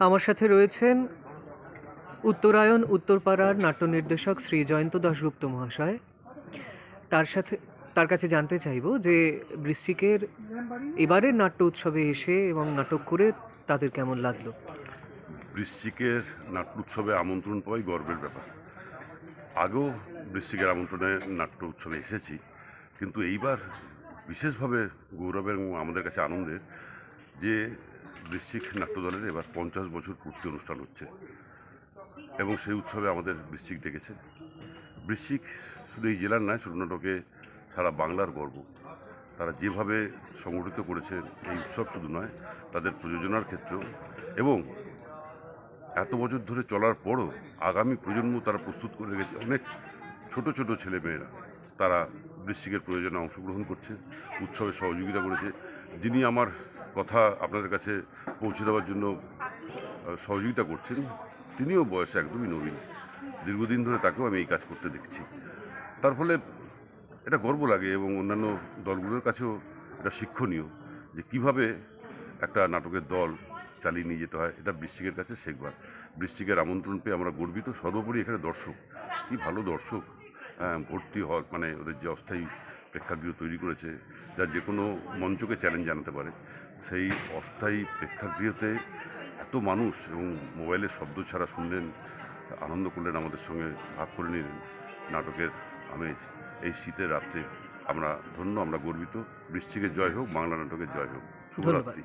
আমার সাথে রয়েছেন উত্তরায়ণ উত্তরপাড়ার নাট্য নির্দেশক শ্রী জয়ন্ত দাশগুপ্ত মহাশয়। তার কাছে জানতে চাইব যে বৃশ্চিকের এবারের নাট্য উৎসবে এসে এবং নাটক করে তাদের কেমন লাগলো। বৃশ্চিকের নাট্য উৎসবে আমন্ত্রণ পাওয়াই গর্বের ব্যাপার। আগেও বৃশ্চিকের আমন্ত্রণে নাট্য উৎসবে এসেছি, কিন্তু এইবার বিশেষভাবে গৌরবের এবং আমাদের কাছে আনন্দের যে বৃশ্চিক নাট্যদলের এবার 50 বছর পূর্তি অনুষ্ঠান হচ্ছে এবং সেই উৎসবে আমাদের বৃশ্চিক ডেকেছে। বৃশ্চিক শুধু এই জেলার নয়, ছোটো নাটকে সারা বাংলার গর্ব। তারা যেভাবে সংগঠিত করেছে এই উৎসব শুধু নয়, তাদের প্রযোজনার ক্ষেত্রেও এবং এত বছর ধরে চলার পরও আগামী প্রজন্ম তারা প্রস্তুত করে রেখেছে। অনেক ছোট ছোট ছেলেমেয়েরা তারা বৃশ্চিকের প্রয়োজনে অংশগ্রহণ করছে, উৎসবে সহযোগিতা করেছে। যিনি আমার কথা আপনাদের কাছে পৌঁছে দেওয়ার জন্য সহযোগিতা করছেন, তিনিও বয়সে একদমই নবীন। দীর্ঘদিন ধরে তাকেও আমি এই কাজ করতে দেখছি। তার ফলে এটা গর্ব লাগে এবং অন্যান্য দলগুলোর কাছেও এটা শিক্ষণীয় যে কীভাবে একটা নাটকের দল চালিয়ে নিয়ে যেতে হয়। এটা বৃশ্চিকের কাছে শেখবার। বৃশ্চিকের আমন্ত্রণ পেয়ে আমরা গর্বিত। সর্বোপরি এখানে দর্শক, কী ভালো দর্শক, ভর্তি হওয়ার মানে ওদের যে অস্থায়ী প্রেক্ষাগৃহ তৈরি করেছে, যা যে কোনো মঞ্চকে চ্যালেঞ্জ জানাতে পারে, সেই অস্থায়ী প্রেক্ষাগৃহতে এত মানুষ এবং মোবাইলের শব্দ ছাড়া শুনলেন, আনন্দ করলেন, আমাদের সঙ্গে ভাগ করে নিলেন নাটকের আমেজ। এই শীতের রাত্রে আমরা ধন্য, আমরা গর্বিত। বৃশ্চিকের জয় হোক, বাংলা নাটকের জয় হোক। শুভরাত্রি।